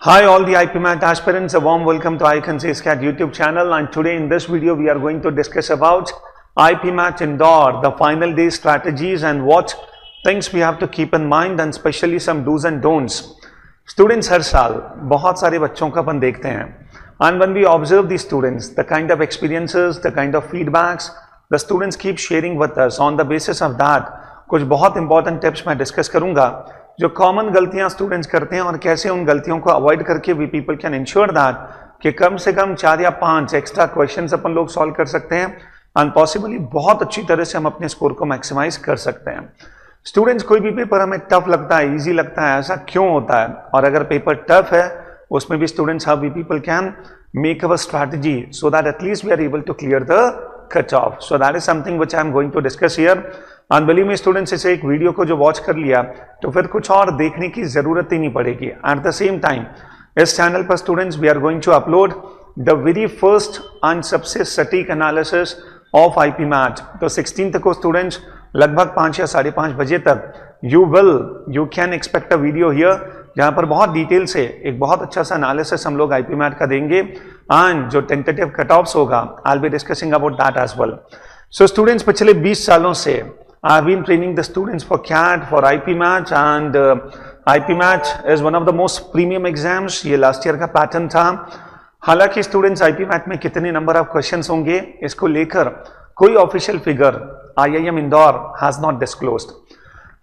Hi all the IPMAT aspirants, a warm welcome to iConsisCat YouTube channel, and today in this video we are going to discuss about IPMAT Indore, the final day strategies and what things we have to keep in mind and especially some do's and don'ts. Students हर साल बहुत सारे बच्चों का अपन देखते हैं, and when we observe the students, the kind of experiences, the kind of feedbacks the students keep sharing with us, on the basis of that कुछ बहुत important tips मैं discuss करूँगा जो कॉमन गलतियां स्टूडेंट्स करते हैं और कैसे उन गलतियों को अवॉइड करके we people can ensure that कि कम से कम 4 या 5 एक्स्ट्रा क्वेश्चंस अपन लोग सॉल्व कर सकते हैं एंड पॉसिबली बहुत अच्छी तरह से हम अपने स्कोर को मैक्सिमाइज कर सकते हैं। स्टूडेंट्स, कोई भी पेपर हमें टफ लगता है, इजी लगता है, ऐसा क्यों होता है? और अगर पेपर टफ है उसमें भी students how we people can make our strategy so that at least we are able to clear the cut off. So that is something which I am going to discuss here. And believe me students, इसे एक video को जो watch कर लिया तो फिर कुछ और देखने की जरूरत ही नहीं पड़ेगी। एट द सेम टाइम इस चैनल पर students we are going to upload the very first and सबसे सटीक एनालिसिस ऑफ IPMAT। तो 16th को स्टूडेंट्स लगभग 5 या 5:30 बजे तक you can expect a video here जहां पर बहुत डिटेल से एक बहुत अच्छा सा एनालिसिस हम लोग IPMAT का देंगे एंड जो टेंटेटिव कट ऑफ्स होगा I will be discussing about that as well. So students, पिछले 20 सालों से I've been training the students for CAT, for IPMAT, and IPMAT is one of the most premium exams. ये last year का pattern था। हालांकि students IPMAT में कितने number of questions होंगे इसको लेकर कोई official figure IIM Indore has not disclosed.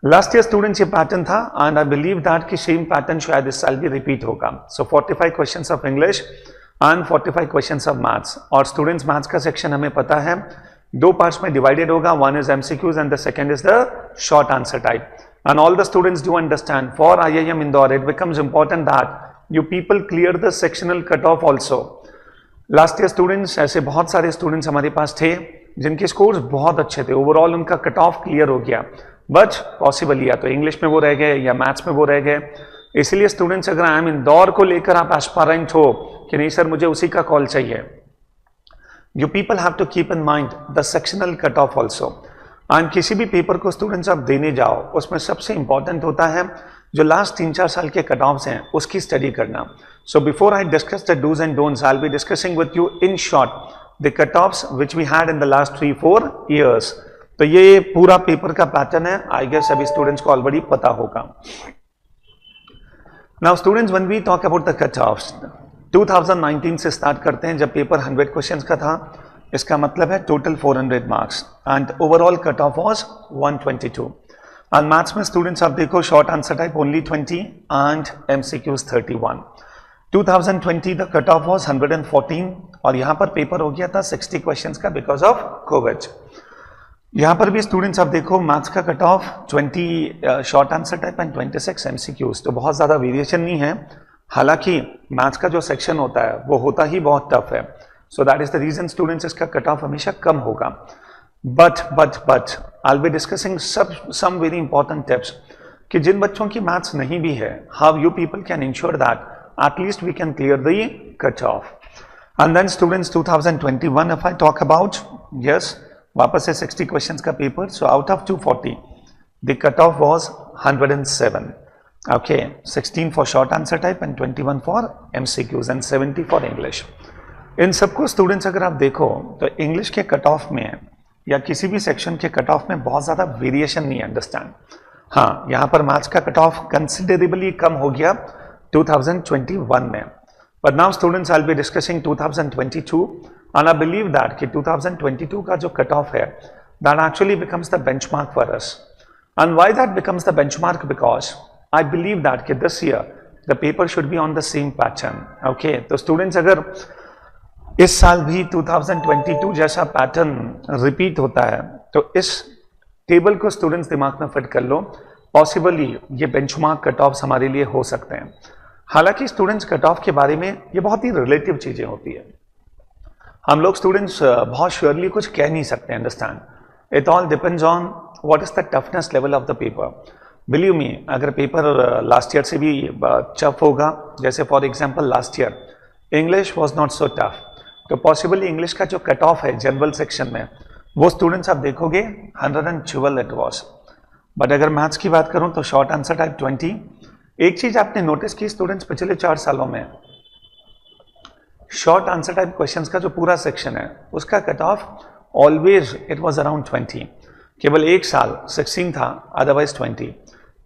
Last year students ये पैटर्न था एंड आई बिलीव दैट कि सेम पैटर्न शायद इस साल भी रिपीट होगा। सो 45 questions of English and 45 questions of maths. और स्टूडेंट्स मैथ्स का सेक्शन हमें पता है 2 पार्ट्स में डिवाइडेड होगा, one is MCQs and the second is the short answer type. And all the students do understand for IIM Indore it becomes important that you people clear the sectional cutoff also. Last year students, ऐसे बहुत सारे students हमारे पास थे जिनके scores बहुत अच्छे थे, overall उनका कट ऑफ क्लियर हो गया, बट पॉसिबल या तो इंग्लिश में वो रह गए या मैथ्स में वो रह गए। इसलिए स्टूडेंट्स, अगर IIM इंदौर को लेकर आप एस्पायरेंट हो कि नहीं सर मुझे उसी का कॉल चाहिए, you people have to keep in mind the sectional cutoff also. and किसी भी पेपर को स्टूडेंट्स आप देने जाओ उसमें सबसे इंपॉर्टेंट होता है जो लास्ट 3-4 साल के कट ऑफ्स हैं उसकी स्टडी करना। So before I discuss the dos and don'ts I will be discussing with you in short the cut offs which we had in the last 3-4 years। तो ये पूरा पेपर का pattern है, I guess सभी students को already पता होगा। Now students, when we talk about the cut offs 2019 से स्टार्ट करते हैं जब पेपर 100 क्वेश्चंस का था। इसका मतलब है total 400 marks and overall cut off was 122। And maths में स्टूडेंट्स आप देखो short answer type only 20 and MCQs 31। 2020 the cut off was 114 और यहाँ पर पेपर हो गया था 60 क्वेश्चंस का बिकॉज ऑफ कोविड। यहाँ पर भी स्टूडेंट्स आप देखो मैथ्स का cut off 20 short answer type and 26 MCQs, तो बहुत ज़्यादा वेरिएशन नहीं है। हालांकि मैथ्स का जो सेक्शन होता है वो होता ही बहुत टफ है, so that is the reason students इसका कट ऑफ हमेशा कम होगा। But I will be discussing some very important tips कि जिन बच्चों की मैथ्स नहीं भी है, how you people can ensure that at least we can clear the cut off. And then students 2021 if I talk about, yes वापस से 60 questions का paper. So out of 240 the cut off was 107। Okay, 16 for short answer type and 21 for MCQs and 70 for English. इन सबको students अगर आप देखो तो English के cut off में या किसी भी सेक्शन के कट ऑफ में बहुत ज़्यादा वेरिएशन नहीं है, अंडरस्टैंड। हाँ, यहाँ पर मैथ्स का कट ऑफ कंसिडरेबली कम हो गया 2021 में। But now students I will be discussing 2022 and I believe that कि 2022 का जो कट ऑफ है that actually becomes the benchmark for us. And why that becomes the benchmark? Because I believe that कि this year the paper should be on the same pattern. Okay, तो students अगर इस साल भी 2022 जैसा pattern repeat होता है तो इस टेबल को स्टूडेंट्स दिमाग में फिट कर लो, पॉसिबली ये बेंचमार्क कट ऑफ्स हमारे लिए हो सकते हैं। हालांकि स्टूडेंट्स कट ऑफ के बारे में ये बहुत ही रिलेटिव चीजें होती है, हम लोग स्टूडेंट्स बहुत श्योरली कुछ कह नहीं सकते, understand. It all depends on what is the toughness level of the paper. Believe me, अगर पेपर लास्ट ईयर से भी टफ होगा, जैसे for example last year English was not so tough, तो पॉसिबली इंग्लिश का जो कट ऑफ है general section में वो स्टूडेंट्स आप देखोगे 112 इट वाज। बट अगर मैथ्स की बात करूं तो शॉर्ट आंसर टाइप 20, एक चीज आपने नोटिस की स्टूडेंट्स, पिछले 4 सालों में शॉर्ट आंसर टाइप क्वेश्चंस का जो पूरा सेक्शन है उसका cut off always it was around 20। केवल एक साल 16 था, अदरवाइज 20।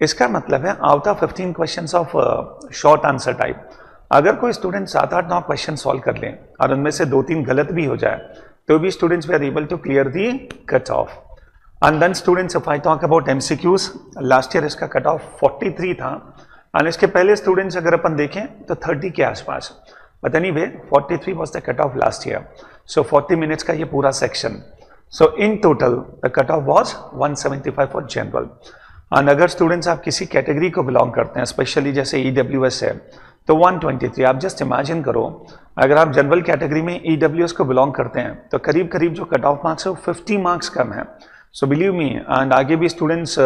इसका मतलब है out of 15 questions of short answer type, अगर कोई स्टूडेंट 7, 8, 9 क्वेश्चन सॉल्व कर ले और उनमें से 2-3 गलत भी हो जाए तो भी students we are able to clear the cut off. And then students, if I talk about MCQs, last year इसका कट ऑफ 43 था और इसके पहले स्टूडेंट्स अगर अपन देखें तो 30 के आसपास, but anyway 43 was the cut of last year. So 40 minutes का ये पूरा section. So in total the cut off was 175 for general. And अगर स्टूडेंट्स आप किसी कैटेगरी को बिलोंग करते हैं, स्पेशली जैसे ईडब्ल्यूएस है, तो 123। आप जस्ट इमेजिन करो, अगर आप जनरल कैटेगरी में ईडब्ल्यूएस को बिलोंग करते हैं तो करीब करीब जो कट ऑफ मार्क्स है वो 50 मार्क्स कम है। सो बिलीव मी, एंड आगे भी स्टूडेंट्स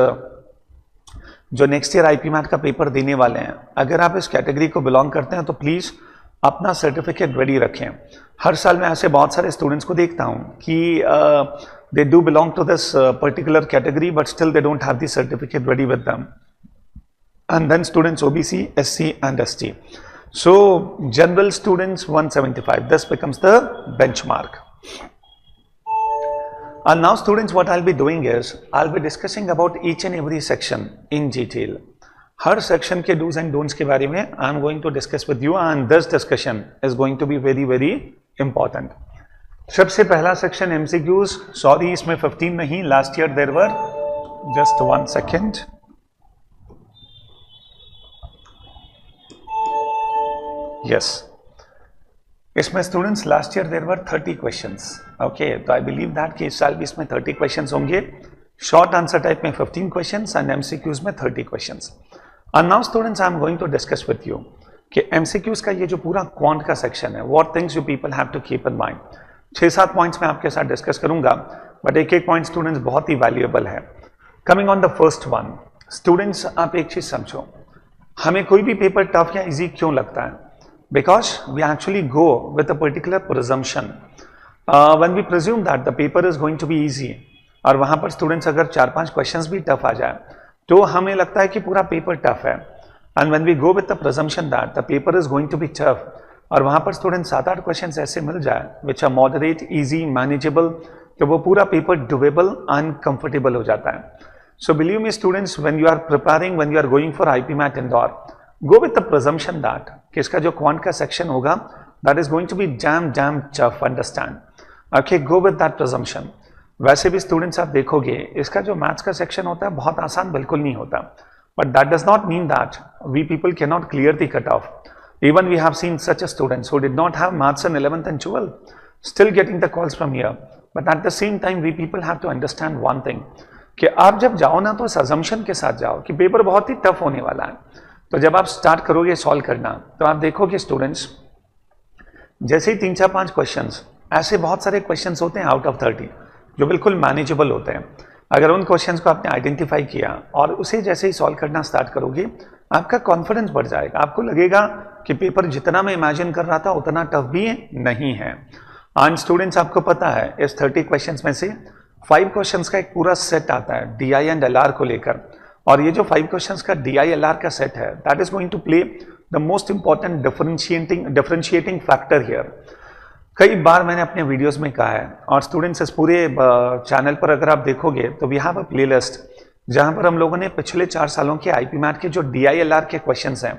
जो नेक्स्ट ईयर आईपी मैट का पेपर देने वाले हैं, अगर आप इस कैटेगरी को बिलोंग करते हैं तो प्लीज़ अपना सर्टिफिकेट रेडी रखें। हर साल मैं ऐसे बहुत सारे स्टूडेंट्स को देखता हूं कि they do belong to this particular category but still they don't have the certificate ready with them. And then students OBC, SC and ST. So general students 175, this becomes the benchmark. And now students, what I'll be doing is I'll be discussing about each and every section in detail. हर section के dos and don'ts के बारे में I am going to discuss with you and this discussion is going to be very very important. सबसे पहला section MCQs. Sorry इसमें 15 नहीं, last year there were, just 1 second. Yes, इसमें students last year there were 30 questions. Okay, तो I believe that कि इस साल भी इसमें 30 क्वेश्चंस होंगे। शॉर्ट आंसर टाइप में 15 क्वेश्चंस एंड एमसीक्यूज में 30 questions. And now students, I am going to discuss with you कि MCQs का ये जो पूरा क्वांट का सेक्शन है, what things you people have to keep in mind। 6-7 points मैं आपके साथ डिस्कस करूंगा, बट एक एक पॉइंट स्टूडेंट्स बहुत ही वैल्यूएबल है। Coming on the first one, students आप एक चीज समझो, हमें कोई भी पेपर टफ या इजी क्यों लगता है? Because we actually go with a particular presumption when we presume that the paper is going to be easy, और वहां पर स्टूडेंट्स अगर 4-5 क्वेश्चंस भी टफ आ जाए तो हमें लगता है कि पूरा पेपर टफ है। And when we go with the presumption that the paper is going to be tough, और वहां पर स्टूडेंट 7-8 क्वेश्चंस ऐसे मिल जाए which are moderate, easy, manageable, तो वो पूरा पेपर डुएबल एंड कंफर्टेबल हो जाता है। So believe me students, when you are preparing, when you are going for IP MAT Indore, go with the presumption that कि इसका जो क्वांट का सेक्शन होगा that is going to be damn tough, understand. Okay, go with that presumption. वैसे भी students आप देखोगे इसका जो मैथ्स का सेक्शन होता है बहुत आसान बिल्कुल नहीं होता, but that does not mean that we people can not clear the cut off. Even we have seen such a students who did not have maths in 11th and 12th still getting the calls from here, but at the same time we people have to understand one thing कि आप जब जाओ ना तो इस assumption के साथ जाओ कि पेपर बहुत ही टफ होने वाला है। तो जब आप स्टार्ट करोगे सॉल्व करना तो आप देखोगे स्टूडेंट्स जैसे ही 3-4-5 क्वेश्चंस, ऐसे बहुत सारे क्वेश्चंस होते हैं आउट ऑफ 30 जो बिल्कुल मैनेजेबल होते हैं। अगर उन क्वेश्चंस को आपने आइडेंटिफाई किया और उसे जैसे ही सॉल्व करना स्टार्ट करोगे आपका कॉन्फिडेंस बढ़ जाएगा, आपको लगेगा कि पेपर जितना मैं इमेजिन कर रहा था उतना टफ भी नहीं है। एंड स्टूडेंट्स आपको पता है इस 30 क्वेश्चंस में से 5 क्वेश्चंस का एक पूरा सेट आता है DI एंड LR को लेकर, और ये जो 5 क्वेश्चंस का DI LR का सेट है that is going to play the most important differentiating factor here. कई बार मैंने अपने वीडियोस में कहा है, और स्टूडेंट्स इस पूरे चैनल पर अगर आप देखोगे तो वी हैव अ प्लेलिस्ट जहां पर हम लोगों ने पिछले 4 सालों के आईपी मैट के जो DI LR के क्वेश्चंस हैं,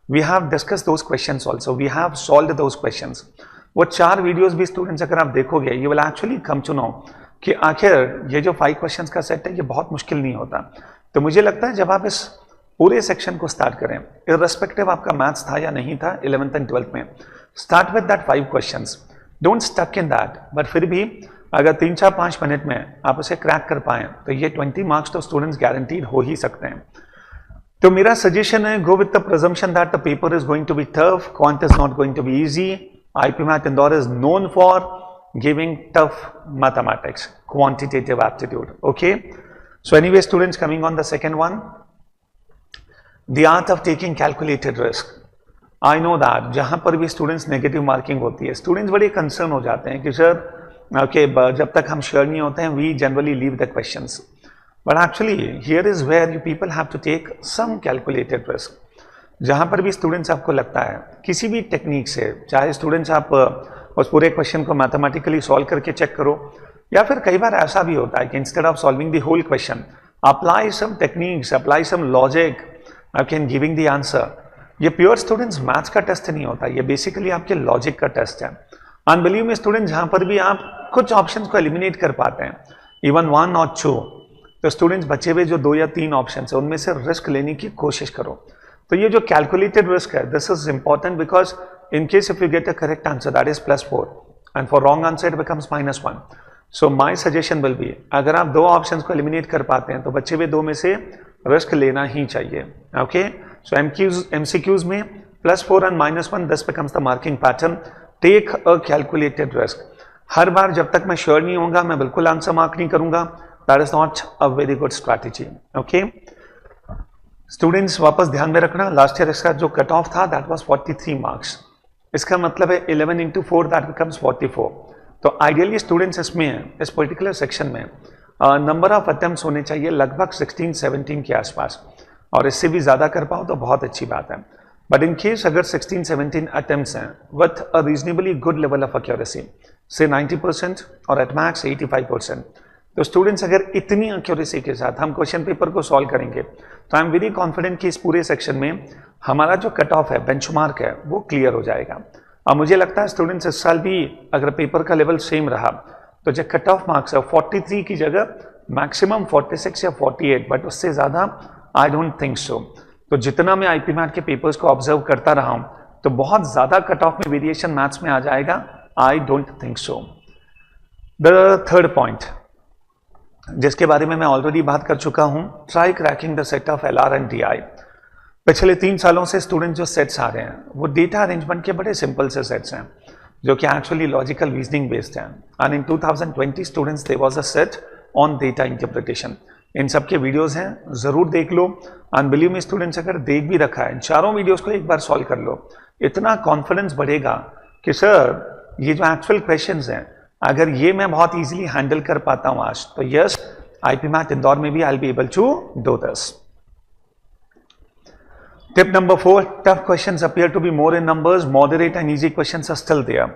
we have discuss those questions also, we have solved those questions. वो 4 वीडियोस भी स्टूडेंट्स अगर आप देखोगे you will actually come to know कि आखिर ये जो 5 क्वेश्चंस का सेट है ये बहुत मुश्किल नहीं होता। तो मुझे लगता है जब आप इस पूरे सेक्शन को स्टार्ट करें, इररेस्पेक्टिव आपका मैथ्स था या नहीं था 11th and 12th में, start with that 5 questions, don't stuck in that, but फिर भी अगर 3-4-5 मिनट में आप उसे क्रैक कर पाएं तो ये 20 मार्क्स तो स्टूडेंट्स गारंटीड हो ही सकते हैं। तो मेरा सजेशन है go with the presumption that the paper is going to be tough, quant is not going to be easy. IP MAT Indore is known for giving tough mathematics, quantitative aptitude. Okay, so anyway students, coming on the second one, the art of taking calculated risk. I know that जहां पर भी students negative marking होती है students बड़े concern हो जाते हैं कि सर ओके जब तक हम श्योर नहीं होते हैं we generally leave the questions, but actually here is where you people have to take some calculated risk. जहाँ पर भी स्टूडेंट्स आपको लगता है किसी भी टेक्निक से, चाहे स्टूडेंट्स आप उस पूरे क्वेश्चन को मैथमेटिकली सॉल्व करके चेक करो, या फिर कई बार ऐसा भी होता है कि instead of solving the whole question apply some techniques, apply some logic can giving the answer. ये प्योर स्टूडेंट्स मैथ्स का टेस्ट नहीं होता, ये बेसिकली आपके लॉजिक का टेस्ट है। अनबिलीव में स्टूडेंट जहाँ पर भी आप कुछ ऑप्शंस को एलिमिनेट कर पाते हैं, इवन 1 और 2, तो स्टूडेंट्स बचे हुए जो 2 या 3 ऑप्शन है उनमें से रिस्क लेने की कोशिश करो। तो ये जो कैलकुलेटेड रिस्क है, this is important because in case if you get a correct answer that is +4 and for wrong answer it becomes -1। So my suggestion will be, अगर आप 2 ऑप्शंस को एलिमिनेट कर पाते हैं तो बचे हुए 2 में से रिस्क लेना ही चाहिए। ओके, सो MCQs में +4 and -1, this becomes the marking pattern. Take a calculated risk. हर बार जब तक मैं श्योर नहीं होऊंगा मैं बिल्कुल आंसर मार्क नहीं करूंगा, that is not a very good strategy. Okay students, वापस ध्यान में रखना, लास्ट ईयर इसका जो कट ऑफ था दैट वाज 43 मार्क्स। इसका मतलब है 11 × 4 दैट बिकम्स 44। तो आइडियली स्टूडेंट्स इसमें इस पर्टिकुलर सेक्शन में नंबर ऑफ अटेम्प्ट्स होने चाहिए लगभग 16-17 के आसपास, और इससे भी ज़्यादा कर पाओ तो बहुत अच्छी बात है। बट इन केस अगर 16-17 अटेम्प्ट्स हैं with a reasonably good level of accuracy, से 90% और एट मैक्स 85%, तो स्टूडेंट्स अगर इतनी एक्यूरेसी के साथ हम क्वेश्चन पेपर को सॉल्व करेंगे तो आई एम वेरी कॉन्फिडेंट कि इस पूरे सेक्शन में हमारा जो कट ऑफ है, बेंचमार्क है, वो क्लियर हो जाएगा। और मुझे लगता है स्टूडेंट्स इस साल भी अगर पेपर का लेवल सेम रहा तो जो कट ऑफ मार्क्स है 43 की जगह मैक्सिमम 46 या 48, बट उससे ज़्यादा आई डोंट थिंक सो। तो जितना मैं आईपी मैथ के पेपर्स को ऑब्जर्व करता रहा हूँ तो बहुत ज़्यादा कट ऑफ में वेरिएशन मैथ्स में आ जाएगा, I don't think so. The third point जिसके बारे में मैं ऑलरेडी बात कर चुका हूं, try cracking the set of LR and DI। पिछले 3 सालों से स्टूडेंट जो सेट्स आ रहे हैं वो डेटा अरेंजमेंट के बड़े सिंपल से सेट्स हैं जो कि एक्चुअली लॉजिकल रीजनिंग बेस्ड हैं। And in 2020 students there was a set on data interpretation. इन सब के वीडियोस हैं, जरूर देख लो। एंड बिलीव मी स्टूडेंट्स, अगर देख भी रखा है, इन चारों वीडियोस को एक बार सॉल्व कर लो, इतना कॉन्फिडेंस बढ़ेगा कि सर ये जो एक्चुअल क्वेश्चंस हैं अगर ये मैं बहुत इजीली हैंडल कर पाता हूं आज, तो यस आईपी मैथ इंदौर में भी I will be able to do this. Tip number 4, tough questions appear to be more in numbers, moderate and easy questions are still there.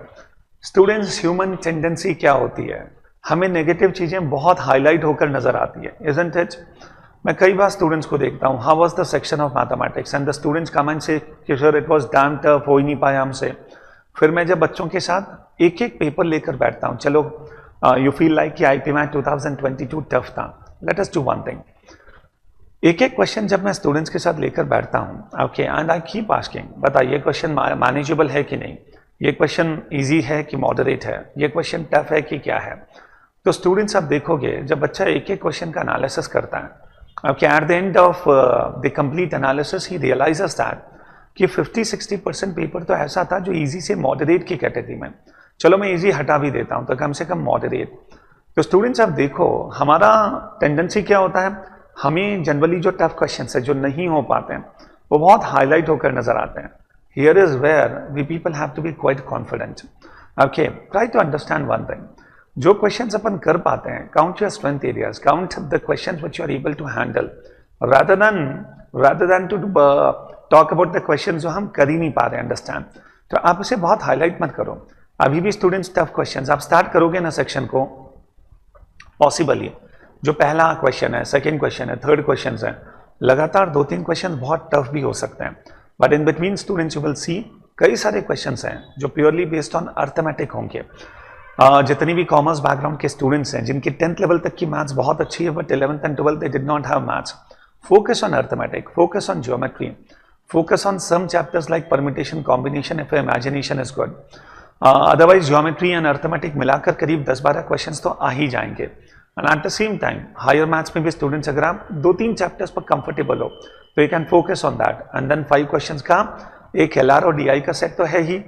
Students, human tendency क्या होती है, हमें नेगेटिव चीजें बहुत highlight होकर नजर आती है, इजंट इट? मैं कई बार स्टूडेंट्स को देखता हूं, how was the section of mathematics, and the students comment से कि sir it was dam tough, हो ही नहीं पाया हमसे। फिर मैं जब बच्चों के साथ एक एक पेपर लेकर बैठता हूं, चलो यू फील लाइक कि आईपी मैथ 2022 टफ था, let us do one thing. एक एक क्वेश्चन जब मैं स्टूडेंट्स के साथ लेकर बैठता हूं, okay, and I keep asking, बता ये क्वेश्चन मैनेजेबल है कि नहीं, ये क्वेश्चन इजी है कि मॉडरेट है, ये क्वेश्चन टफ है कि क्या है। तो स्टूडेंट्स आप देखोगे जब बच्चा एक एक क्वेश्चन का एनालिसिस करता है, okay, at the end of the complete analysis ही रियलाइजेस दैट कि 50-60% पेपर तो ऐसा था जो इजी से मॉडरेट की कैटेगरी में, चलो मैं इजी हटा भी देता हूं तो कम से कम मॉडरेट। तो स्टूडेंट्स आप देखो हमारा टेंडेंसी क्या होता है, हमें जनरली जो टफ क्वेश्चन है जो नहीं हो पाते हैं वो बहुत हाईलाइट होकर नजर आते हैं। Here is where we people have to be quite confident. Okay, try to understand one thing, जो क्वेश्चंस अपन कर पाते हैं, count your strength areas, count the questions which you are able to handle, rather than to talk about the question जो हम कर ही नहीं पा रहे हैं अंडरस्टैंड। तो आप इसे बहुत हाईलाइट मत करो। अभी भी स्टूडेंट्स टफ क्वेश्चंस आप स्टार्ट करोगे ना सेक्शन को, पॉसिबली जो पहला क्वेश्चन है, सेकंड क्वेश्चन है, थर्ड क्वेश्चन है, लगातार 2-3 क्वेश्चन बहुत टफ भी हो सकते हैं, but in between students you will see कई सारे क्वेश्चन हैं जो प्योरली बेस्ड ऑन अर्थमेटिक होंगे। जितनी भी कॉमर्स बैकग्राउंड के स्टूडेंट्स हैं जिनकी 10th लेवल तक की मैथ्स बहुत अच्छी है but 11th and 12th they did not have maths, focus on arithmetic, focus on geometry, focus on some chapters like permutation, combination if your imagination is good. Otherwise geometry and arithmetic मिलाकर करीब 10-12 questions तो आ ही जाएंगे। And at the same time higher maths में भी students अगर आप 2-3 चैप्टर्स पर कंफर्टेबल हो तो you can focus on that, and then 5 questions का एक LR और DI का सेट तो है ही।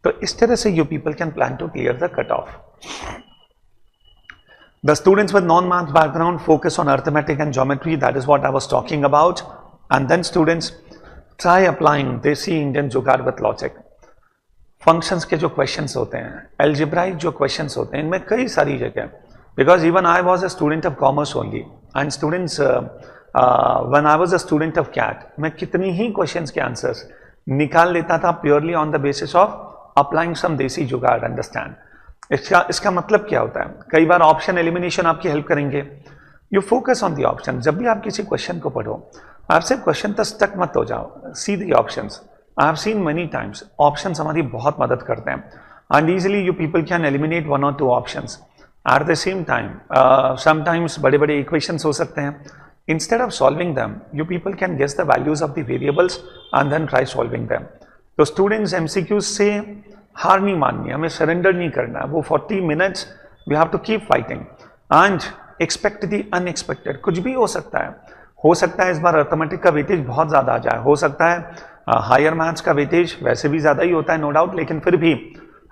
तो इस तरह से you people can plan to clear the cut off. The students with non-math background focus on arithmetic and geometry, that is what I was talking about. And then students try applying Desi Indian जुगाड़ with logic. Functions के जो questions होते हैं, algebraic जो questions होते हैं, इनमें कई सारी जगह, because even I was a student of commerce only, and students when I was a student of CAT, मैं कितनी ही क्वेश्चंस के आंसर्स निकाल लेता था purely on the basis of applying some देसी जुगाड़। अंडरस्टैंड इसका मतलब क्या होता है? कई बार ऑप्शन एलिमिनेशन आपकी हेल्प करेंगे। You focus on the option. जब भी आप किसी क्वेश्चन को पढ़ो, आप सिर्फ क्वेश्चन तक स्टक मत हो जाओ, see the options. I have seen many times options हमारी बहुत मदद करते हैं, and easily you people can eliminate 1 or 2 options at the same time. Sometimes बड़े बड़े इक्वेशंस हो सकते हैं। Instead of solving them, you people can guess the values of the variables and then try solving them. तो students MCQs से हार नहीं माननी, हमें सरेंडर नहीं करना। वो 40 minutes we have to keep fighting and expect the unexpected. कुछ भी हो सकता है। हो सकता है इस बार अर्थमेटिक का वेटेज बहुत ज़्यादा आ जाए, हो सकता है हायर मैथ्स का वेटेज वैसे भी ज़्यादा ही होता है नो डाउट, लेकिन फिर भी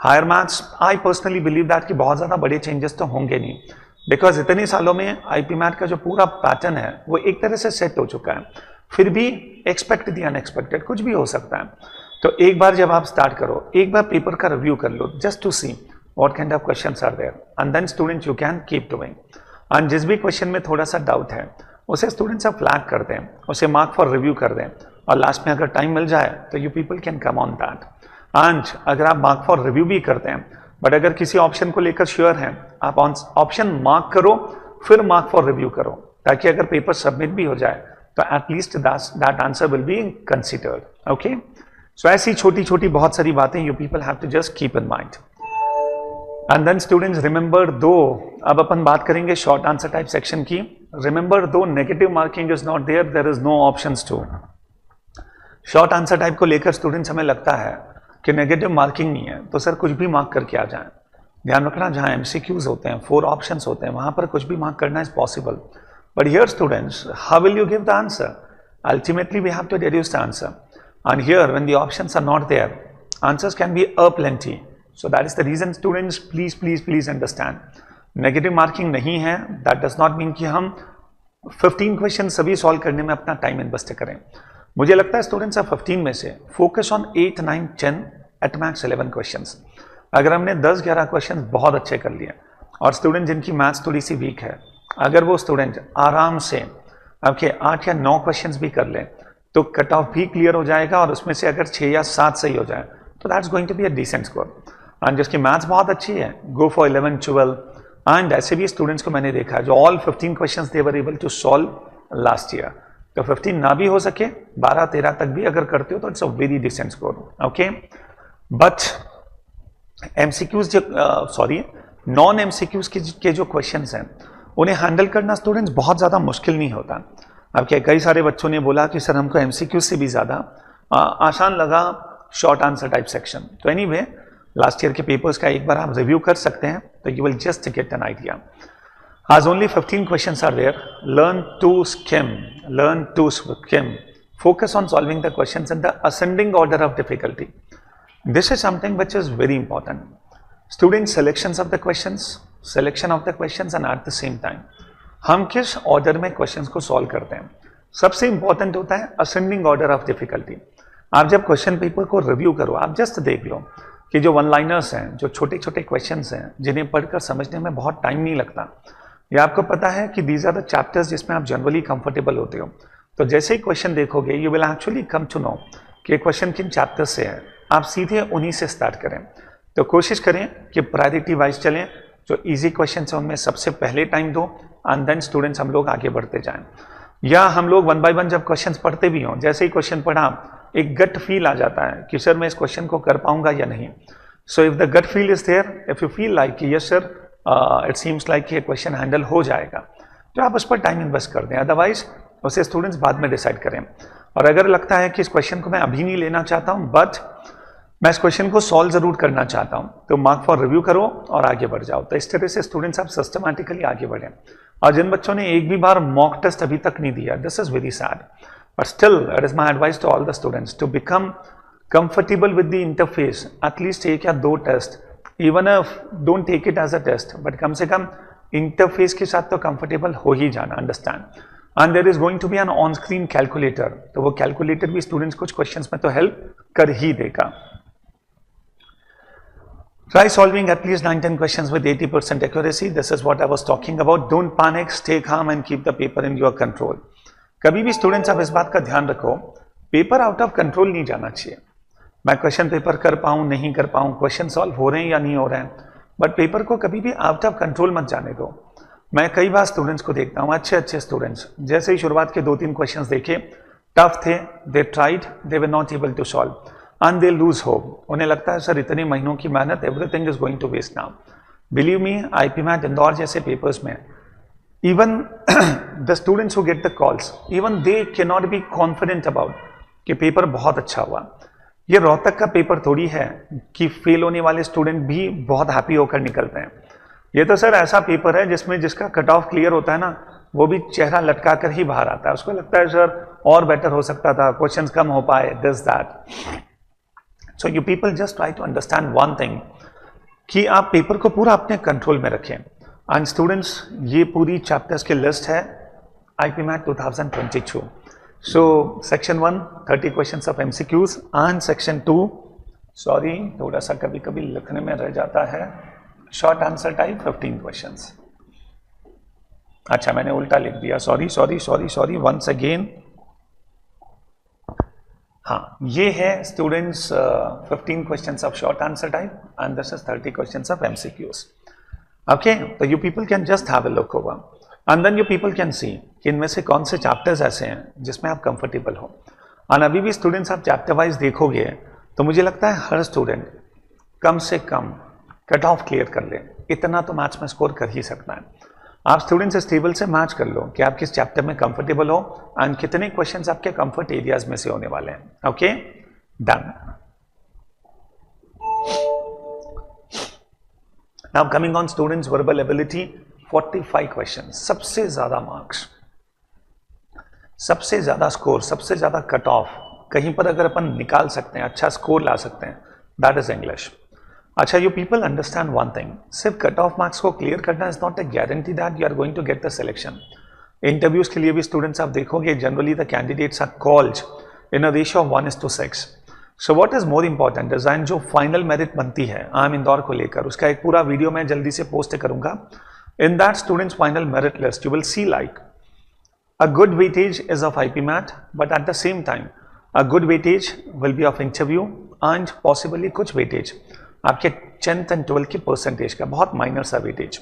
higher maths I personally believe that कि बहुत ज़्यादा बड़े चेंजेस तो होंगे नहीं, बिकॉज इतने सालों में आईपी मैथ का जो पूरा पैटर्न है वो एक तरह से सेट हो चुका है। फिर भी एक्सपेक्ट द अनएक्सपेक्टेड, कुछ भी हो सकता है। तो एक बार जब आप स्टार्ट करो, एक बार पेपर का रिव्यू कर लो, just to see what kind of questions are there, and then students you can keep doing. And जिस भी क्वेश्चन में थोड़ा सा डाउट है उसे स्टूडेंट्स आप फ्लैग कर दें, उसे मार्क फॉर रिव्यू कर दें, और लास्ट में अगर टाइम मिल जाए तो you people can come on that. And अगर आप मार्क फॉर रिव्यू भी करते हैं, बट अगर किसी ऑप्शन को लेकर श्योर हैं, आप ऑप्शन मार्क करो फिर मार्क फॉर रिव्यू करो, ताकि अगर पेपर सबमिट भी हो जाए तो at least that answer will be considered. Okay, so ऐसी छोटी छोटी बहुत सारी बातें you people have to just keep in mind. And then students remember, though अब अपन बात करेंगे शॉर्ट आंसर टाइप सेक्शन की। Remember, though negative marking is not there, there is no options to. Short answer type को लेकर students हमें लगता है कि नेगेटिव मार्किंग नहीं है तो सर कुछ भी मार्क करके आ जाए। ध्यान रखना, जहां एमसीक्यूज होते हैं, 4 ऑप्शंस होते हैं, वहां पर कुछ भी मार्क करना is possible. But here students, how will you give the answer? Ultimately we have to deduce the answer, and here when the options are not there, answers can be aplenty. So that is the reason students, please understand, negative marking नहीं है, that does not mean कि हम 15 question सभी solve करने में अपना time invest करें। मुझे लगता है स्टूडेंट्स आप 15 में से focus on 8, 9, 10 at max 11 questions. अगर हमने 10-11 क्वेश्चंस बहुत अच्छे कर लिए, और स्टूडेंट जिनकी मैथ्स थोड़ी सी वीक है, अगर वो स्टूडेंट आराम से आपके 8 या 9 क्वेश्चंस भी कर ले तो कट ऑफ भी क्लियर हो जाएगा, और उसमें से अगर 6 या 7 सही हो जाए तो that's going to be a decent score. And जिसकी मैथ्स बहुत अच्छी है, गो फॉर 11, 12। एंड ऐसे भी स्टूडेंट्स को मैंने देखा है जो all 15 questions they were able to solve last year. तो 15 ना भी हो सके, 12-13 तक भी अगर करते हो तो it's a very decent score. Okay, but MCQs non MCQs के जो क्वेश्चंस हैं उन्हें हैंडल करना स्टूडेंट्स बहुत ज़्यादा मुश्किल नहीं होता। अब क्या, कई सारे बच्चों ने बोला कि सर हमको एमसीक्यूज से भी ज़्यादा आसान लगा शॉर्ट आंसर टाइप सेक्शन। तो एनीवे, लास्ट ईयर के पेपर्स का एक बार आप रिव्यू कर सकते हैं, तो you will just get an idea. As only 15 questions are there, learn to skim, focus on solving the questions in the ascending order of difficulty. This is something which is very important. Student selection of the questions and at the same time, हम किस order में questions को solve करते हैं, सबसे important होता है ascending order of difficulty. आप जब question paper को review करो, आप just देख लो कि जो one liners हैं, जो छोटे छोटे questions हैं, जिन्हें पढ़कर समझने में बहुत टाइम नहीं लगता, या आपको पता है कि दीज आर द चैप्टर्स जिसमें आप जनरली कंफर्टेबल होते हो, तो जैसे ही क्वेश्चन देखोगे you will actually come to know कि क्वेश्चन किन चैप्टर से है, आप सीधे उन्हीं से स्टार्ट करें। तो कोशिश करें कि प्रायोरिटी वाइज चलें, जो इजी क्वेश्चन है उनमें सबसे पहले टाइम दो, एंड देन स्टूडेंट्स हम लोग आगे बढ़ते जाएं। या हम लोग 1 by 1 जब क्वेश्चन पढ़ते भी हों, जैसे ही क्वेश्चन पढ़ा एक गट फील आ जाता है कि सर मैं इस क्वेश्चन को कर पाऊंगा या नहीं। So if the gut feel is there, if you feel like yes sir it seems like ये क्वेश्चन हैंडल हो जाएगा, तो आप उस पर टाइम इन्वेस्ट कर दें, अदरवाइज उसे स्टूडेंट्स बाद में डिसाइड करें। और अगर लगता है कि इस क्वेश्चन को मैं अभी नहीं लेना चाहता हूं, बट मैं इस क्वेश्चन को सॉल्व जरूर करना चाहता हूं, तो मार्क फॉर रिव्यू करो और आगे बढ़ जाओ। तो इस तरह से स्टूडेंट्स आप सिस्टमैटिकली आगे बढ़ें। और जिन बच्चों ने एक भी बार मॉक टेस्ट अभी तक नहीं दिया, this is very sad, but still it is my advice to all the students to become comfortable with the interface, at least 1 या 2 test, even don't take it as a test, but कम से कम interface के साथ तो comfortable हो ही जाना, understand. And there is going to be an on screen calculator, तो वो कैलकुलेटर भी स्टूडेंट्स कुछ क्वेश्चंस में तो हेल्प कर ही देगा। Try solving at least 9-10 questions with 80% accuracy. This is what I was talking about. Don't panic, stay calm and keep the paper in your control. कभी भी स्टूडेंट्स आप इस बात का ध्यान रखो, पेपर आउट ऑफ कंट्रोल नहीं जाना चाहिए। मैं क्वेश्चन पेपर कर पाऊँ नहीं कर पाऊँ, क्वेश्चन सॉल्व हो रहे हैं या नहीं हो रहे हैं, बट पेपर को कभी भी आउट ऑफ कंट्रोल मत जाने दो। मैं कई बार स्टूडेंट्स को देखता हूँ, अच्छे अच्छे स्टूडेंट्स, जैसे ही शुरुआत के 2-3 क्वेश्चंस देखे, टफ थे, they tried, they were not able to solve and they lose hope. उन्हें लगता है सर इतने महीनों की मेहनत, everything is going to waste now. Believe me, IP MAT Indore जैसे पेपर्स में even the students who get the calls, even they can not be confident about कि पेपर बहुत अच्छा हुआ। ये रोहतक का पेपर थोड़ी है कि फेल होने वाले स्टूडेंट भी बहुत हैप्पी होकर निकलते हैं। ये तो सर ऐसा पेपर है जिसमें जिसका कट ऑफ क्लियर होता है ना, वो भी चेहरा लटका कर ही बाहर आता है। उसको लगता है सर और बेटर हो सकता था, क्वेश्चंस कम हो पाए, this that. So you people just try to understand one thing कि आप पेपर को पूरा अपने कंट्रोल में रखें। एंड स्टूडेंट्स, ये पूरी चैप्टर्स की लिस्ट है IP mat 2022। So section 1 30 questions of MCQs and section 2 sorry थोड़ा सा कभी कभी लिखने में रह जाता है, शॉर्ट आंसर टाइप 15 क्वेश्चंस। अच्छा मैंने उल्टा लिख दिया, sorry sorry sorry sorry once again. हाँ, ये है students 15 questions of short answer type and this is 30 questions of MCQs। Okay, तो you people can just have a look over and then you people can see कि इनमें से कौन से chapters ऐसे हैं जिसमें आप कंफर्टेबल हो। और अभी भी स्टूडेंट्स आप चैप्टर वाइज देखोगे तो मुझे लगता है हर स्टूडेंट कम से कम कट ऑफ क्लियर कर ले, इतना तो मैथ्स में स्कोर कर ही सकता है। आप स्टूडेंट्स इस टेबल से मैच कर लो कि आप किस चैप्टर में कंफर्टेबल हो एंड कितने क्वेश्चंस आपके कंफर्ट एरियाज में से होने वाले हैं। Okay, done. Now coming on students verbal ability, 45 question, सबसे ज्यादा मार्क्स, सबसे ज्यादा स्कोर, सबसे ज्यादा कट ऑफ कहीं पर अगर अपन निकाल सकते हैं, अच्छा स्कोर ला सकते हैं, दैट इज इंग्लिश। अच्छा, you people understand one thing, सिर्फ कट ऑफ मार्क्स को क्लियर करना is not a guarantee that you are going to get the selection. Interviews के लिए भी स्टूडेंट्स आप देखोगे, generally the candidates are called in a ratio of 1:6। So what is more important design, जो final merit बनती है आम इंदौर को लेकर, उसका एक पूरा वीडियो मैं जल्दी से पोस्ट करूंगा। In that students final merit list you will see like a good weightage is of IP Mat, but at the same time a good weightage will be of interview and possibly कुछ weightage आपके 10th and 12th की percentage का, बहुत minor सा weightage।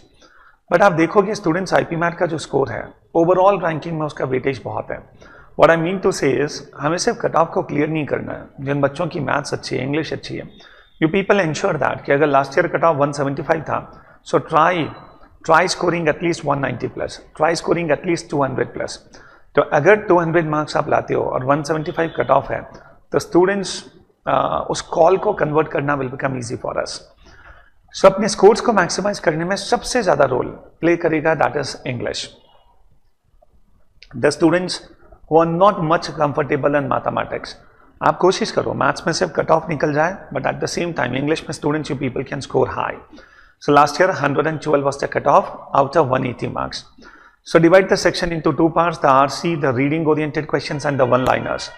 But आप देखोगे students IP Mat का जो स्कोर है ओवरऑल रैंकिंग में उसका weightage बहुत है। What I mean to say is हमें सिर्फ कट ऑफ को क्लियर नहीं करना है। जिन बच्चों की मैथ्स अच्छी है, इंग्लिश अच्छी है, यू पीपल इंश्योर दैट कि अगर लास्ट ईयर कट ऑफ 175 था, सो try scoring at least 190 plus, try scoring at least 200 plus। तो अगर 200 मार्क्स आप लाते हो और 175 कट ऑफ है तो स्टूडेंट्स उस कॉल को कन्वर्ट करना will become easy for us. So अपने स्कोर्स को मैक्सिमाइज करने में सबसे ज्यादा रोल प्ले करेगा that is English. The students who are not much comfortable in mathematics, आप कोशिश करो मैथ्स में सिर्फ कट ऑफ निकल जाए, but at the same time English में students you people can score high. So last year 112 was the cutoff out of 180 marks. So divide the section into two parts, the RC, the reading oriented questions and the one-liners.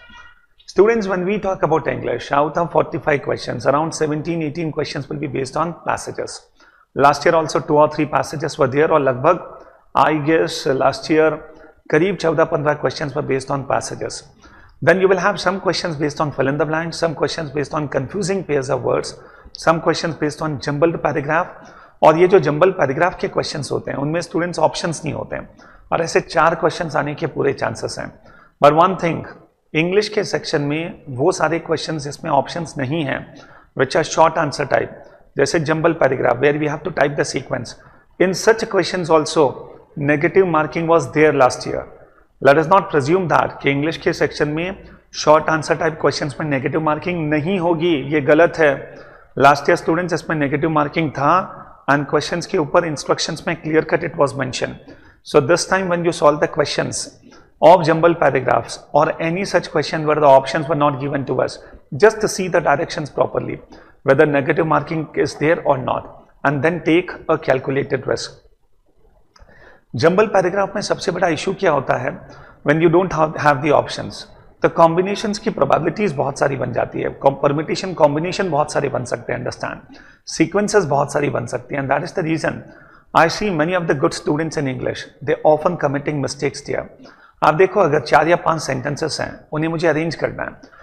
Students, when we talk about English, out of 45 questions, around 17-18 questions will be based on passages. Last year also 2 or 3 passages were there, or lagbhag I guess last year kareeb 14-15 questions were based on passages. Then you will have some questions based on fill in the blanks, some questions based on confusing pairs of words, some questions based on jumbled paragraph। और ये जो jumble paragraph के questions होते हैं उनमें students options नहीं होते हैं, और ऐसे 4 क्वेश्चंस आने के पूरे चांसेस हैं। बट वन थिंग, इंग्लिश के सेक्शन में वो सारे क्वेश्चंस जिसमें ऑप्शंस नहीं हैं, which are short answer type, जैसे jumble paragraph where we have to type the sequence, in such questions also negative marking was there last year. Let us not presume that कि English के section में short answer type questions में negative marking नहीं होगी, ये गलत है। Last year students इसमें नेगेटिव मार्किंग था एंड क्वेश्चंस के ऊपर इंस्ट्रक्शंस में clear cut it was mention. So this time when you solve the questions of jumbled paragraphs or any such question where the options were not given to us, just to see the directions properly, whether negative marking is there or not, and then take a calculated risk. Jumbled paragraph में सबसे बड़ा issue क्या होता है, when you don't have the options, तो combinations की probabilities बहुत सारी बन जाती है, permutation combination बहुत सारे बन सकते हैं, understand, sequences बहुत सारी बन सकती हैं, and that is the reason I see many of the good students in English, they often committing mistakes there. आप देखो अगर 4 या 5 सेंटेंसेस हैं, उन्हें मुझे अरेंज करना है,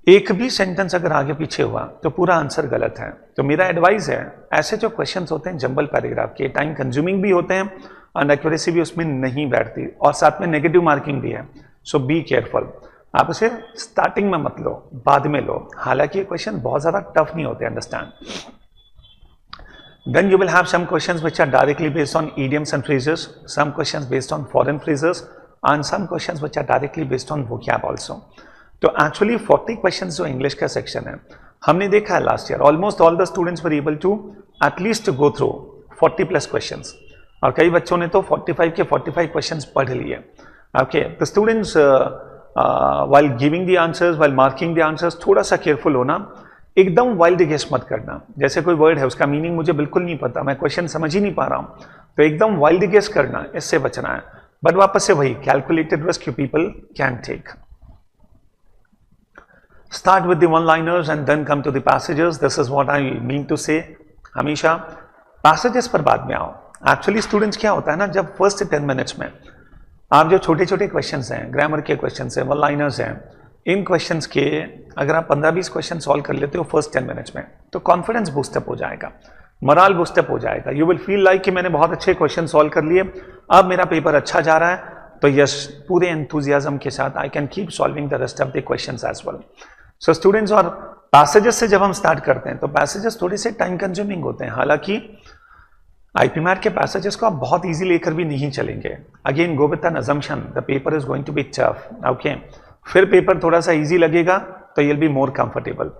एक भी सेंटेंस अगर आगे पीछे हुआ तो पूरा आंसर गलत है। तो मेरा एडवाइस है, ऐसे जो क्वेश्चंस होते हैं जंबल पैराग्राफ के, टाइम कंज्यूमिंग भी होते हैं और एक्यूरेसी भी उसमें नहीं बैठती और साथ में नेगेटिव मार्किंग भी है। सो बी केयरफुल। आप उसे स्टार्टिंग में मत लो, बाद में लो। हालांकि ये क्वेश्चन बहुत ज्यादा टफ नहीं होते, understand. Then you will have some questions which are directly based on idioms and phrases, some questions based on foreign phrases, and some questions which are directly based on vocab also. तो actually 40 questions जो English का section है, हमने देखा है last year, almost all the students were able to at least go through 40+ questions, और कई बच्चों ने तो 45 के 45 क्वेश्चंस पढ़ लिए। Okay, the students while giving the answers, while marking the answers, थोड़ा सा केयरफुल होना, एकदम वाइल्ड गेस मत करना। जैसे कोई वर्ड है, उसका मीनिंग मुझे बिल्कुल नहीं पता, मैं क्वेश्चन समझ ही नहीं पा रहा हूं, तो एकदम वाइल्ड गेस करना, इससे बचना है। बट वापस से वही calculated risk you people can take. Start with the one liners and then come to the passages. This is what I mean to say. हमेशा पैसेजेस पर बाद में आओ। एक्चुअली स्टूडेंट्स क्या होता है ना, जब फर्स्ट 10 मिनट्स में आप जो छोटे छोटे क्वेश्चंस हैं, ग्रामर के क्वेश्चंस हैं, वन लाइनर्स हैं, इन क्वेश्चंस के अगर आप 15-20 क्वेश्चन सॉल्व कर लेते हो फर्स्ट 10 मिनट्स में, तो कॉन्फिडेंस बूस्टअप हो जाएगा, मोरल बूस्टअप हो जाएगा। यू विल फील लाइक कि मैंने बहुत अच्छे क्वेश्चन सॉल्व कर लिए, अब मेरा पेपर अच्छा जा रहा है, तो यस, पूरे एंथुजियाज्म के साथ I can keep solving the rest of the questions as well. So students, और पैसेजेस से जब हम स्टार्ट करते हैं तो पैसेजेस थोड़े से टाइम कंज्यूमिंग होते हैं। हालांकि आईपीमैट के पैसेजेस को आप बहुत इजी लेकर भी नहीं चलेंगे। Again go with an assumption the paper is going to be tough. Okay, फिर पेपर थोड़ा सा इजी लगेगा तो you'll be more comfortable.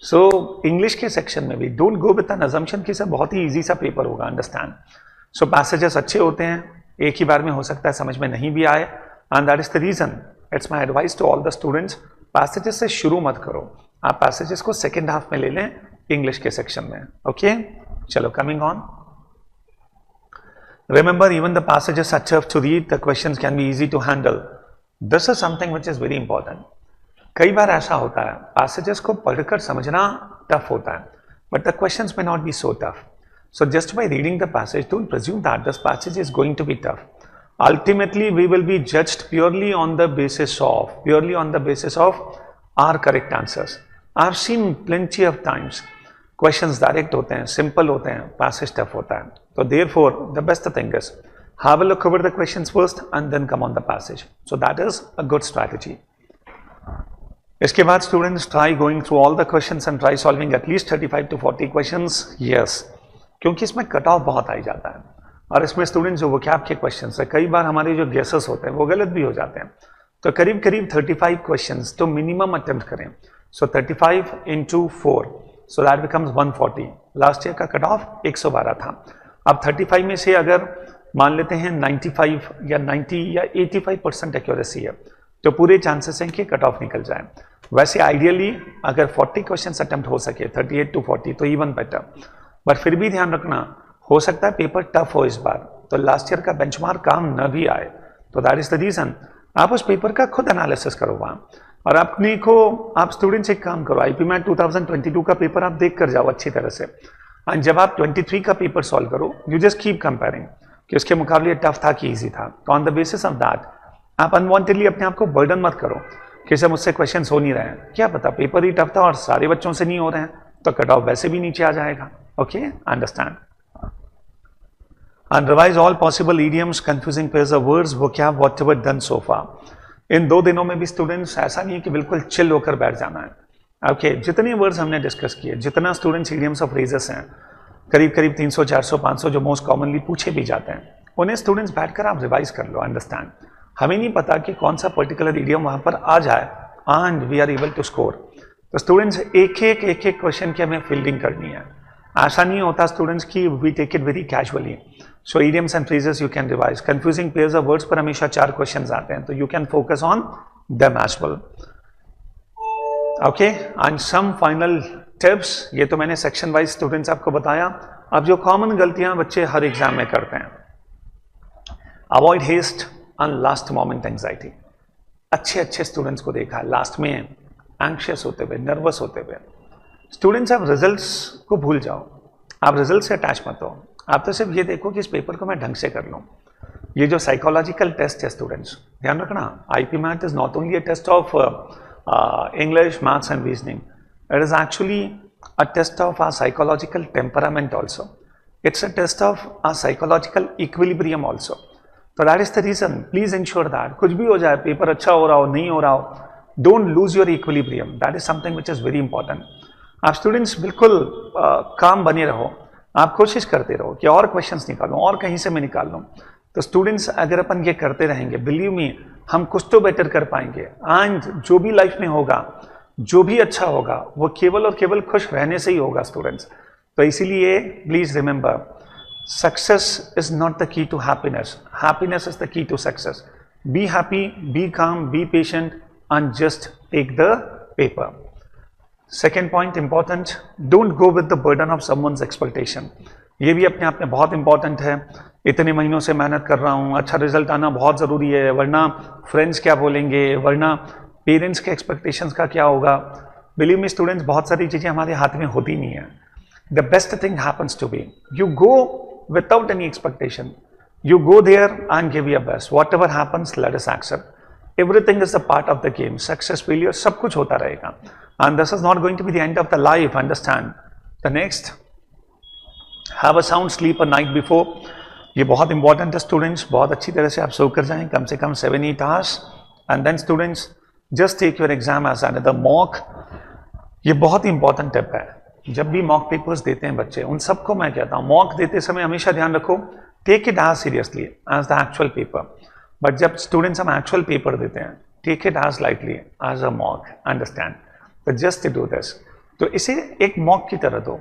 So English के सेक्शन में भी don't go with an assumption कि सब बहुत ही इजी सा पेपर होगा, अंडरस्टैंड। सो पैसेजेस अच्छे होते हैं, एक ही बार में हो सकता है समझ में नहीं भी आए, and that is the reason it's my advice to all the students, passages से शुरू मत करो, आप पैसेजेस को सेकेंड हाफ में ले लें इंग्लिश के सेक्शन में। ओके, चलो coming on. Remember, even the passages are tough to read, the questions can be easy to handle. This is something which is very important. कई बार ऐसा होता है, passages को पढ़कर समझना टफ होता है, but the questions may not be so tough. So just by reading the passage, don't presume that this passage is going to be tough. Ultimately, we will be judged purely on the basis of our correct answers. I've seen plenty of times questions direct होते हैं, simple होते हैं, passage tough होता है। So therefore, the best thing is have a look over the questions first and then come on the passage. So that is a good strategy. इसके बाद students try going through all the questions and try solving at least 35 to 40 questions. Yes, क्योंकि इसमें cut off बहुत आई जाता है, और इसमें students जो vocab के क्वेश्चंस है, कई बार हमारे जो गेसेस होते हैं वो गलत भी हो जाते हैं। तो करीब करीब 35 क्वेश्चंस तो मिनिमम अटेम्प्ट करें। सो 35 into 4, so that becomes 140. Last year का कट ऑफ 112 था। अब 35 में से अगर मान लेते हैं 95 या 90 या 85% एक्यूरेसी है, तो पूरे चांसेस हैं कि कट ऑफ निकल जाए। वैसे आइडियली अगर 40 क्वेश्चन अटेम्प्ट हो सके, 38 to 40, तो इवन बेटर। बट फिर भी ध्यान रखना, हो सकता है पेपर टफ हो इस बार, तो लास्ट ईयर का बेंचमार्क काम न भी आए। तो दैट इज द रीजन आप उस पेपर का खुद एनालिसिस करो वहाँ, और अपने को आप स्टूडेंट्स एक काम करो, आईपीमैट 2022 का पेपर आप देख कर जाओ अच्छी तरह से, एंड जब आप 23 का पेपर सॉल्व करो, यू जस्ट कीप कंपेयरिंग कि उसके मुकाबले टफ था कि ईजी था। तो on the basis of that आप अनवांटेडली अपने आप को बर्डन मत करो कि सर मुझसे क्वेश्चन हो नहीं रहे हैं, क्या पता पेपर ही टफ था और सारे बच्चों से नहीं हो रहे हैं, तो कट ऑफ वैसे भी नीचे आ जाएगा। Okay, understand. And revise all possible idioms, confusing pairs of words, vocab, whatever done so far. इन 2 दिनों में भी स्टूडेंट्स ऐसा नहीं है कि बिल्कुल चिल होकर बैठ जाना है। ओके, जितने वर्ड्स हमने डिस्कस किए, जितना स्टूडेंट्स इडियम्स ऑफ फ्रेजेस हैं, करीब करीब 300, 400, 500 जो मोस्ट कॉमनली पूछे भी जाते हैं, उन्हें स्टूडेंट्स बैठकर आप रिवाइज कर लो। अंडरस्टैंड, हमें नहीं पता कि कौन सा पर्टिकुलर इडियम वहाँ पर आ जाए and we are able to score. तो स्टूडेंट्स एक एक क्वेश्चन की हमें फील्डिंग करनी है। ऐसा नहीं होता स्टूडेंट्स की we take it very casually. So idioms and phrases you can revise. Confusing pairs of words पर हमेशा 4 क्वेश्चंस आते हैं, तो you can focus on them as well. Okay, and some final tips, ये तो मैंने सेक्शन वाइज स्टूडेंट्स आपको बताया। अब जो कॉमन गलतियां बच्चे हर एग्जाम में करते हैं, avoid haste and last moment anxiety. अच्छे स्टूडेंट्स को देखा लास्ट में एंग्शियस होते हुए, नर्वस होते हुए। स्टूडेंट्स, आप रिजल्ट्स को भूल जाओ, आप रिजल्ट से अटैच मत हो, आप तो सिर्फ ये देखो कि इस पेपर को मैं ढंग से कर लूँ। ये जो साइकोलॉजिकल टेस्ट है स्टूडेंट्स, ध्यान रखना, IPMAT is not only a test of English, maths and reasoning, it is actually a test of our psychological temperament also, it's a test of our psychological equilibrium also. तो that is the reason, please ensure that कुछ भी हो जाए, paper अच्छा हो रहा हो नहीं हो रहा हो, don't lose your equilibrium, that is something which is very important. आप स्टूडेंट्स बिल्कुल काम बने रहो, आप कोशिश करते रहो कि और क्वेश्चंस निकालो और कहीं से मैं निकाल लूँ. तो स्टूडेंट्स अगर अपन ये करते रहेंगे, बिलीव मी, हम कुछ तो बेटर कर पाएंगे. एंड जो भी लाइफ में होगा, जो भी अच्छा होगा, वो केवल और केवल खुश रहने से ही होगा स्टूडेंट्स. तो इसीलिए please remember, success is not the key to happiness, happiness is the key to success. Be happy, be calm, be patient and just take the paper. Second point important, don't go with the burden of someone's expectation. ये भी अपने आप में बहुत important है. इतने महीनों से मेहनत कर रहा हूँ, अच्छा रिजल्ट आना बहुत ज़रूरी है, वरना फ्रेंड्स क्या बोलेंगे, वरना पेरेंट्स के एक्सपेक्टेशंस का क्या होगा. बिलीव मी स्टूडेंट्स, बहुत सारी चीज़ें हमारे हाथ में होती नहीं है. The best thing happens to be, you go without any expectation, you go there and give your best. Whatever happens, let us accept. Everything is the part of the game. Success, failure, सब कुछ होता रहेगा. And this is not going to be the end of the life. Understand. The next, have a sound sleep a night before. ये बहुत important है students, बहुत अच्छी तरह से आप सो कर जाएं, कम से कम 7-8 hours. And then students just take your exam as another mock. ये बहुत ही इंपॉर्टेंट टिप है. जब भी मॉक पेपर्स देते हैं बच्चे, उन सबको मैं कहता हूँ, मॉक देते समय हमेशा ध्यान रखो, take it as seriously as the actual paper. But जब स्टूडेंट्स हम एक्चुअल पेपर देते हैं, take it as lightly as a mock. Understand. तो जस्ट डू दिस. तो इसे एक मॉक की तरह दो.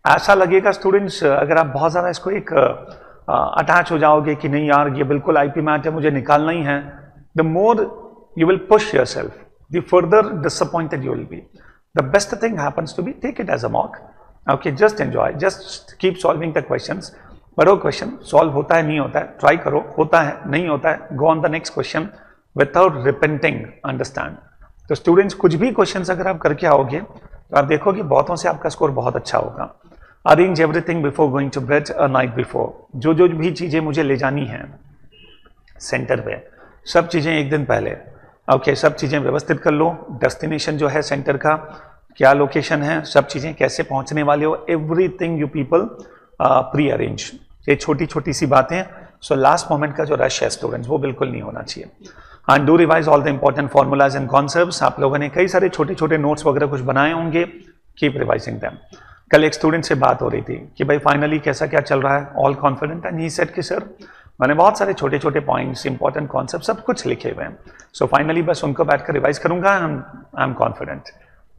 ऐसा लगेगा स्टूडेंट्स, अगर आप बहुत ज़्यादा इसको एक अटैच हो जाओगे कि नहीं यार ये बिल्कुल आईपी मैथ है, मुझे निकालना ही है, the more you will push yourself, the further disappointed you will be. The best thing happens to be, take it as a mock. Okay, just enjoy, just keep solving the questions. But वो question solve होता है नहीं होता है, try करो, होता है नहीं होता है, go on the next question without repenting. Understand. तो स्टूडेंट्स कुछ भी क्वेश्चन अगर आप करके आओगे तो आप देखोगे बहुतों से आपका स्कोर बहुत अच्छा होगा. Arrange everything before going to bed a night before. जो जो भी चीज़ें मुझे ले जानी हैं सेंटर पे, सब चीज़ें एक दिन पहले, ओके, सब चीज़ें व्यवस्थित कर लो. डेस्टिनेशन जो है सेंटर का, क्या लोकेशन है, सब चीज़ें कैसे पहुंचने वाले हो, everything you people pre arrange. ये छोटी छोटी सी बातें. सो लास्ट मोमेंट का जो रश है स्टूडेंट्स, वो बिल्कुल नहीं होना चाहिए. And do revise all the important formulas and concepts. आप लोगों ने कई सारे छोटे छोटे नोट्स वगैरह कुछ बनाए होंगे, कीप रिवाइजिंग देम. कल एक स्टूडेंट से बात हो रही थी कि भाई फाइनली कैसा क्या चल रहा है, all confident. And he said कि सर मैंने बहुत सारे छोटे छोटे पॉइंट्स, इंपॉर्टेंट कॉन्सेप्ट सब कुछ लिखे हुए हैं, सो फाइनली बस उनको बैठकर रिवाइज करूंगा, I am confident.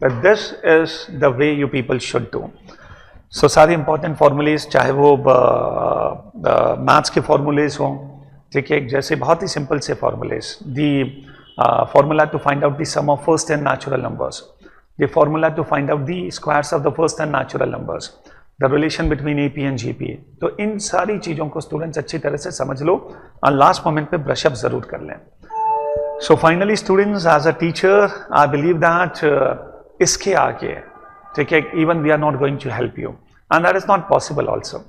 That this is the way you people should do. So सारे इंपॉर्टेंट फॉर्मूलेज, चाहे वो मैथ्स के फॉर्मूलेज हों, ठीक है, जैसे बहुत ही सिंपल से formulas, the formula to find out the sum of first and natural numbers, the formula to find out the squares of the first and natural numbers, the relation between AP and GP. तो इन सारी चीज़ों को students अच्छी तरह से समझ लो और last moment पे ब्रशअप जरूर कर लें. So finally students, as a teacher I believe that इसके आगे, ठीक है, even we are not going to help you and that is not possible also.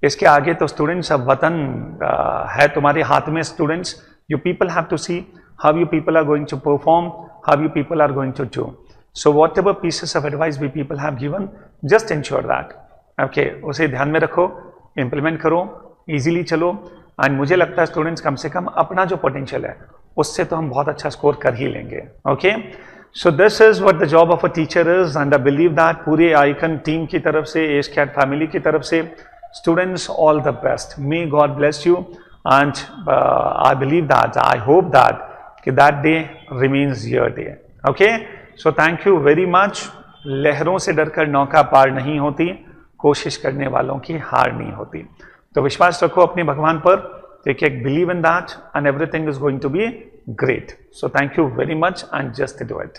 इसके आगे तो स्टूडेंट्स अब वतन है तुम्हारे हाथ में. Students, you people have to see how you people are going to perform, how you people are going to do. So whatever pieces of advice we people have given, just ensure that, okay, उसे ध्यान में रखो, implement करो, easily चलो. And मुझे लगता है students कम से कम अपना जो पोटेंशियल है उससे तो हम बहुत अच्छा स्कोर कर ही लेंगे. Okay, so this is what the job of a teacher is. And I believe that पूरे आइकन टीम की तरफ से, एस्कैट फैमिली की तरफ से, students all the best. May God bless you. And I believe that, I hope that कि that day remains your day. Okay, so thank you very much. लहरों से डरकर नौका पार नहीं होती, कोशिश करने वालों की हार नहीं होती. तो विश्वास रखो अपने भगवान पर, ठीक है, believe in that and everything is going to be great. So thank you very much and just do it.